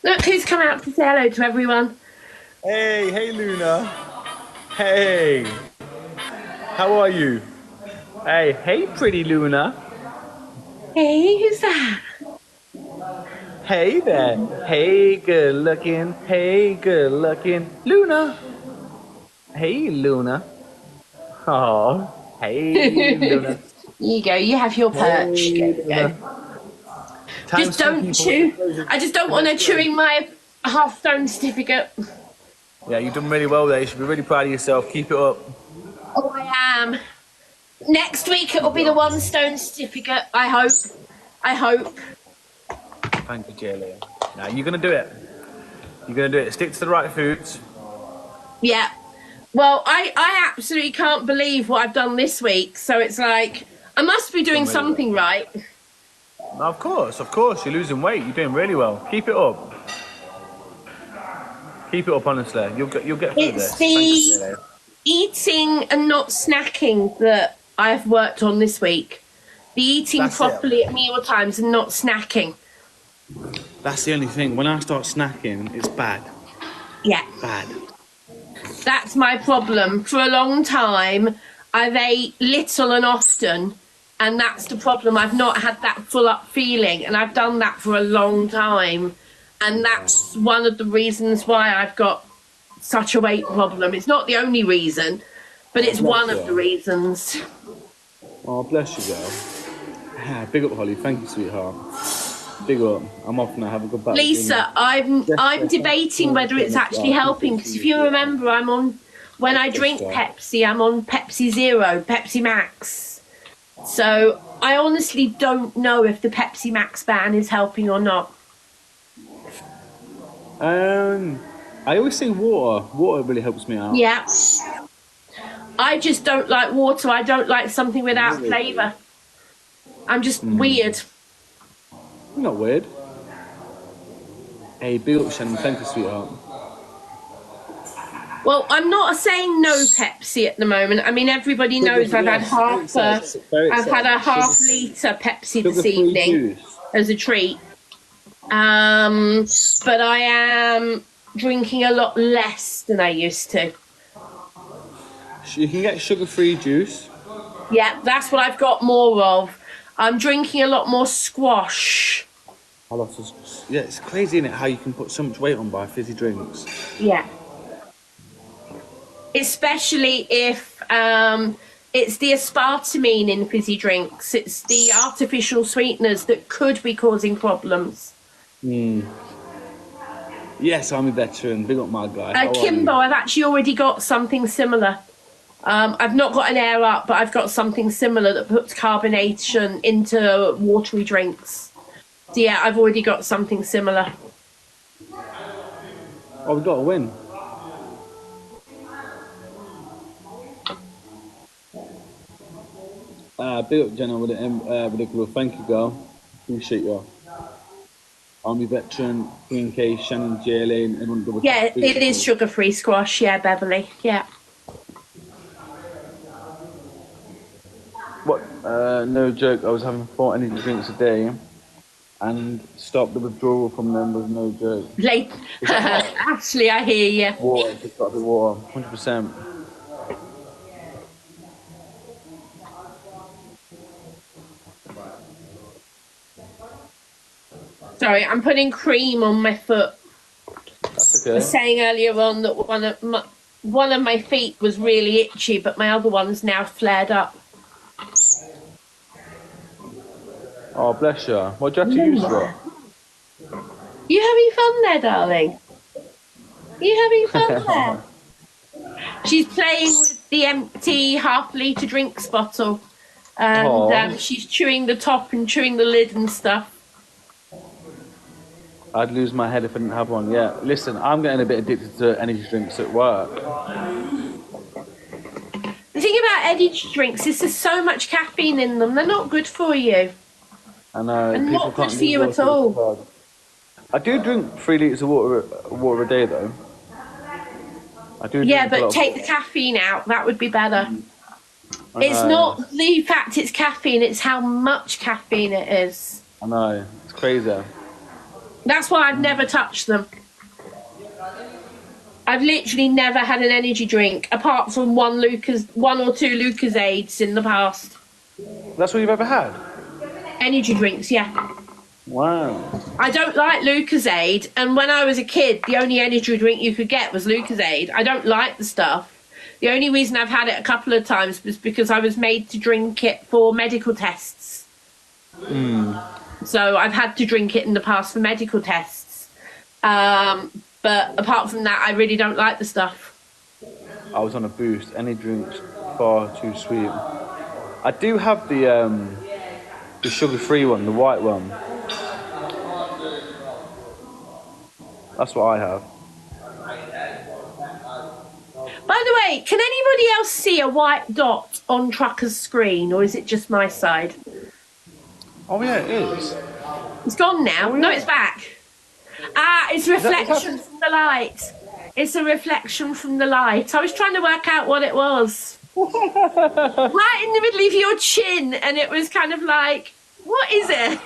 Speaker 1: Look who's come out to say hello to everyone.
Speaker 2: Hey Luna. Hey. How are you? Hey pretty Luna.
Speaker 1: Hey, who's that?
Speaker 2: Hey there. Hey good looking. Hey good looking. Luna. Hey Luna. Oh. Hey Luna.
Speaker 1: Here you go, you have your perch.
Speaker 2: Hey,
Speaker 1: Go. Just don't chew. I just don't want to chewing my half-stone certificate.
Speaker 2: Yeah, you've done really well there. You should be really proud of yourself. Keep it up.
Speaker 1: Oh, I am. Next week it'll be the 1 stone certificate. I hope.
Speaker 2: Thank you, Jelly. Now you're gonna do it. You're gonna do it. Stick to the right foods.
Speaker 1: Yeah. Well, I absolutely can't believe what I've done this week. So it's like I must be doing something right.
Speaker 2: Of course. You're losing weight. You're doing really well. Keep it up. Keep it up, honestly. You'll get through this.
Speaker 1: It's the eating and not snacking that I've worked on this week. The eating properly at meal times and not snacking.
Speaker 2: That's the only thing. When I start snacking, it's bad.
Speaker 1: Yeah.
Speaker 2: Bad.
Speaker 1: That's my problem. For a long time, I've ate little and often, and that's the problem. I've not had that full up feeling, and I've done that for a long time. And that's one of the reasons why I've got such a weight problem. It's not the only reason, but it's one of the reasons.
Speaker 2: Oh, bless you, girl. Big up, Holly. Thank you, sweetheart. Big up. I'm off now. Have a good battle.
Speaker 1: Lisa, I'm debating whether it's actually helping, because if you remember, when I drink Pepsi, I'm on Pepsi Zero, Pepsi Max. So I honestly don't know if the Pepsi Max ban is helping or not.
Speaker 2: I always say water. Water really helps me out.
Speaker 1: Yeah. I just don't like water. I don't like something without flavour. I'm just weird.
Speaker 2: You're not weird. Hey, big up, Shannon. Thank you, sweetheart.
Speaker 1: Well, I'm not saying no Pepsi at the moment. I mean, everybody knows I've had a half litre Pepsi this evening as a treat. But I am drinking a lot less than I used to.
Speaker 2: You can get sugar-free juice.
Speaker 1: Yeah, that's what I've got more of. I'm drinking a lot more squash.
Speaker 2: Yeah, it's crazy, isn't it, how you can put so much weight on by fizzy drinks.
Speaker 1: Yeah. Especially if it's the aspartame in fizzy drinks. It's the artificial sweeteners that could be causing problems.
Speaker 2: Yes, I'm a veteran. Big up, my guy.
Speaker 1: Kimbo, I've actually already got something similar. I've not got an air up, but I've got something similar that puts carbonation into watery drinks. So yeah, I've already got something similar.
Speaker 2: Oh, we've got a win. Big up, Jenna, with the club. Thank you, girl. Appreciate you. Army veteran, Queen K, Shannon, J Lane, and double.
Speaker 1: Yeah, it is sugar-free squash. Yeah, Beverly. Yeah.
Speaker 2: What? No joke. I was having 4 energy drinks a day, and stopped the withdrawal from them with no joke.
Speaker 1: Late. Ashley, I hear you.
Speaker 2: Water, just got a bit of water, 100%.
Speaker 1: Sorry, I'm putting cream on my foot.
Speaker 2: That's okay.
Speaker 1: I was saying earlier on that one of my feet was really itchy, but my other one's now flared up.
Speaker 2: Oh, bless you. What do you have to use for?
Speaker 1: You having fun there, darling? You having fun there? She's playing with the empty half-litre drinks bottle, and she's chewing the top and chewing the lid and stuff.
Speaker 2: I'd lose my head if I didn't have one. Yeah, listen, I'm getting a bit addicted to energy drinks at work.
Speaker 1: The thing about energy drinks is there's so much caffeine in them. They're not good for you.
Speaker 2: I know.
Speaker 1: And not good for you at all.
Speaker 2: I do drink 3 litres of water a day, though. I do.
Speaker 1: Yeah, but take the caffeine out. That would be better. It's not the fact it's caffeine, it's how much caffeine it is.
Speaker 2: I know. It's crazy.
Speaker 1: That's why I've never touched them. I've literally never had an energy drink apart from one or two Lucasades in the past.
Speaker 2: That's what you've ever had?
Speaker 1: Energy drinks, yeah.
Speaker 2: Wow.
Speaker 1: I don't like Lucasade, and when I was a kid, the only energy drink you could get was Lucasade. I don't like the stuff. The only reason I've had it a couple of times was because I was made to drink it for medical tests. So I've had to drink it in the past for medical tests. But apart from that, I really don't like the stuff.
Speaker 2: I was on a boost. Any drinks far too sweet. I do have the sugar-free one, the white one. That's what I have.
Speaker 1: By the way, can anybody else see a white dot on Trucker's screen, or is it just my side?
Speaker 2: Oh yeah, it is.
Speaker 1: It's gone now. No, it's back. Ah, it's a reflection from the light. It's a reflection from the light. I was trying to work out what it was. Right in the middle of your chin, and it was kind of like, what is it?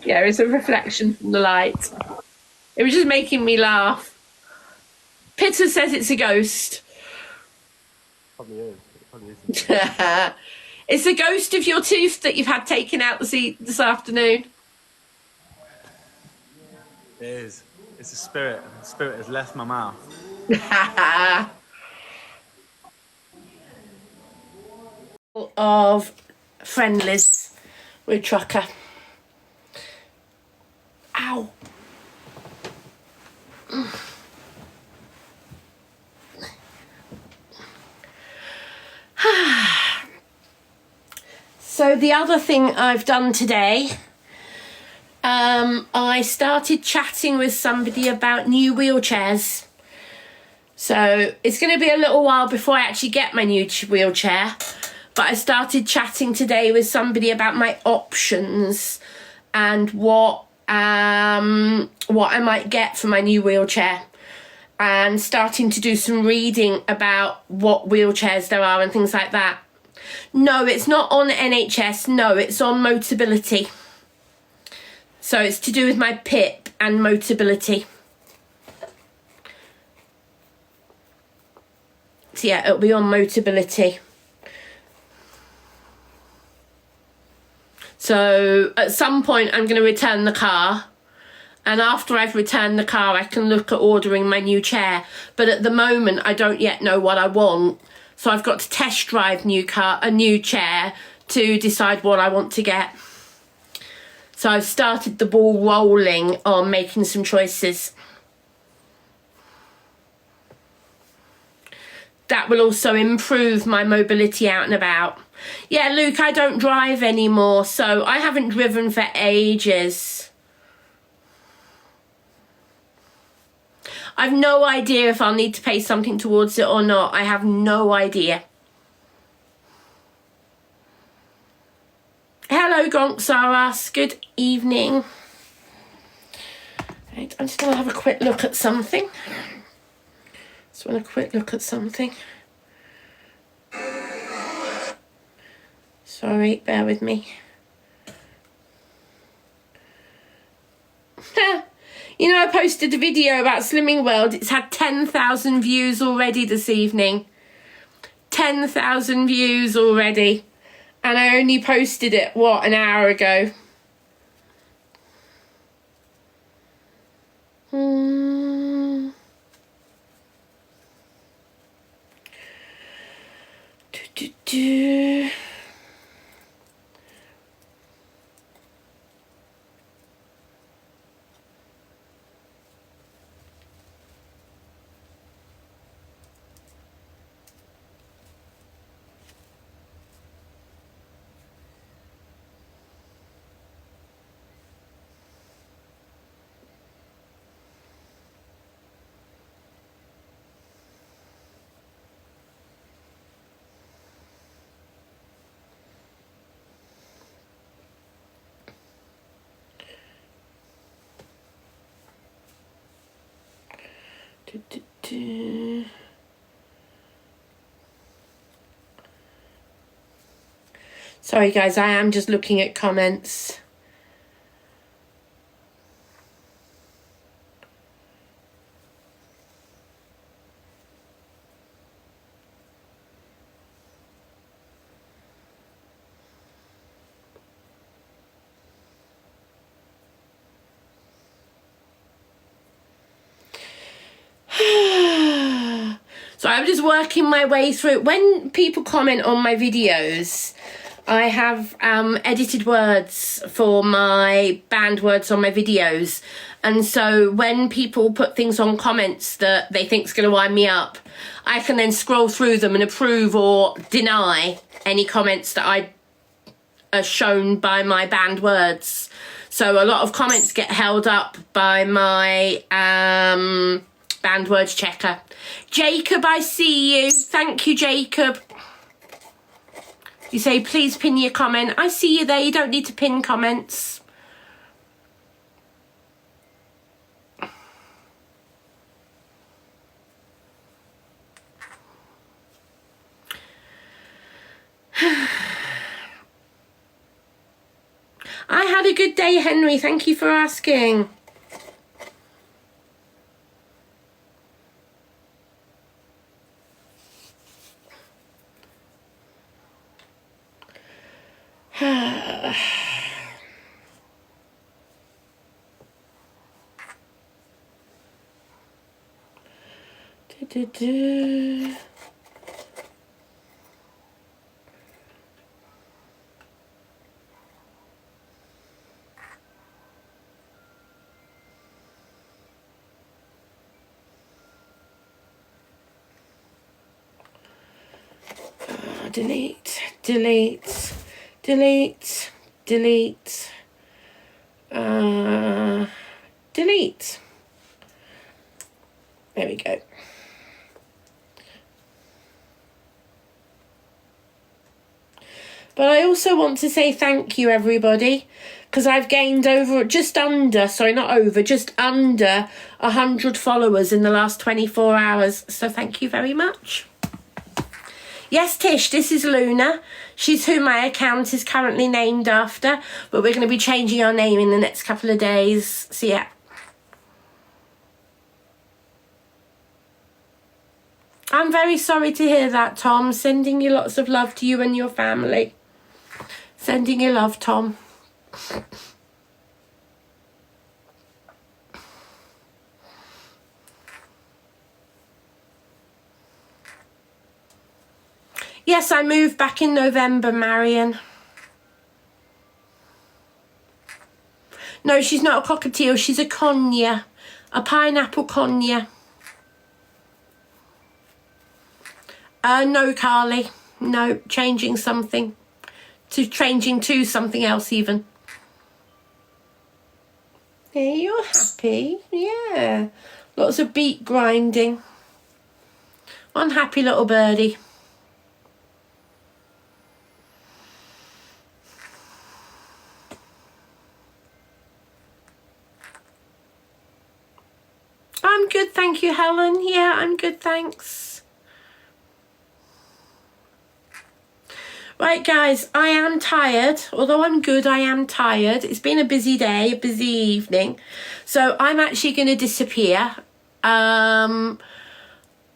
Speaker 1: Yeah, it's a reflection from the light. It was just making me laugh. Pitter says it's a ghost.
Speaker 2: Probably is. It probably is.
Speaker 1: It's the ghost of your tooth that you've had taken out this afternoon.
Speaker 2: It is. It's a spirit. The spirit has left my mouth.
Speaker 1: Of friendlies with Trucker. Ow. So the other thing I've done today, I started chatting with somebody about new wheelchairs. So it's going to be a little while before I actually get my new wheelchair. But I started chatting today with somebody about my options and what I might get for my new wheelchair. And starting to do some reading about what wheelchairs there are and things like that. No, it's not on NHS. No, it's on Motability. So it's to do with my PIP and Motability. So yeah, it'll be on Motability. So at some point I'm going to return the car. And after I've returned the car, I can look at ordering my new chair. But at the moment, I don't yet know what I want. So I've got to test drive a new chair to decide what I want to get. So I've started the ball rolling on making some choices. That will also improve my mobility out and about. Yeah, Luke, I don't drive anymore, so I haven't driven for ages. I've no idea if I'll need to pay something towards it or not. I have no idea. Hello, Gonksaras. Good evening. Right, I'm just going to have a quick look at something. Sorry, bear with me. You know, I posted a video about Slimming World. It's had 10,000 views already this evening. 10,000 views already. And I only posted it, what, an hour ago? Sorry guys, I am just looking at comments. So I'm just working my way through. When people comment on my videos, I have edited words for my banned words on my videos. And so when people put things on comments that they think is going to wind me up, I can then scroll through them and approve or deny any comments that I are shown by my banned words. So a lot of comments get held up by my banned words checker. Jacob, I see you. Thank you, Jacob. You say, please pin your comment. I see you there. You don't need to pin comments. I had a good day, Henry. Thank you for asking. Delete, delete, delete, delete, delete. There we go. But I also want to say thank you, everybody, because I've gained just under 100 followers in the last 24 hours. So thank you very much. Yes, Tish, this is Luna. She's who my account is currently named after, but we're going to be changing our name in the next couple of days. So yeah. I'm very sorry to hear that, Tom. Sending you lots of love to you and your family. Sending you love, Tom. Yes, I moved back in November, Marion. No, she's not a cockatiel. She's a conure. A pineapple conure. No, Carly. No, changing something. Changing to something else even. Yeah, you're happy. Yeah. Lots of beak grinding. One happy little birdie. I'm good, thank you, Helen. Yeah, I'm good, thanks. Right, guys, I am tired. Although I'm good, I am tired. It's been a busy day, a busy evening. So I'm actually going to disappear. I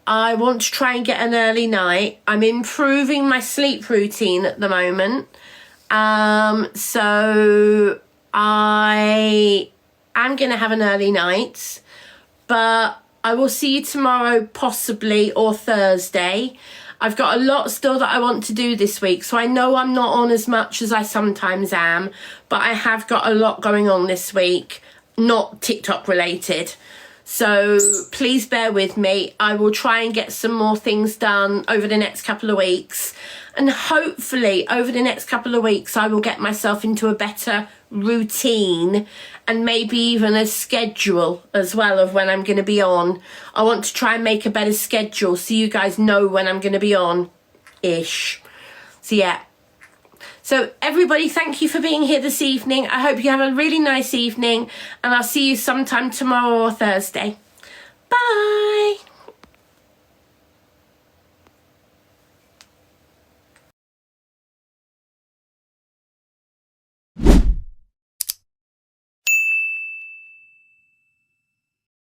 Speaker 1: want to try and get an early night. I'm improving my sleep routine at the moment. So I am going to have an early night. But I will see you tomorrow, possibly, or Thursday. I've got a lot still that I want to do this week, so I know I'm not on as much as I sometimes am, but I have got a lot going on this week, not TikTok related. So please bear with me. I will try and get some more things done over the next couple of weeks. And hopefully over the next couple of weeks, I will get myself into a better routine and maybe even a schedule as well of when I'm going to be on. I want to try and make a better schedule so you guys know when I'm going to be on-ish. So yeah. So everybody, thank you for being here this evening. I hope you have a really nice evening, and I'll see you sometime tomorrow or Thursday. Bye.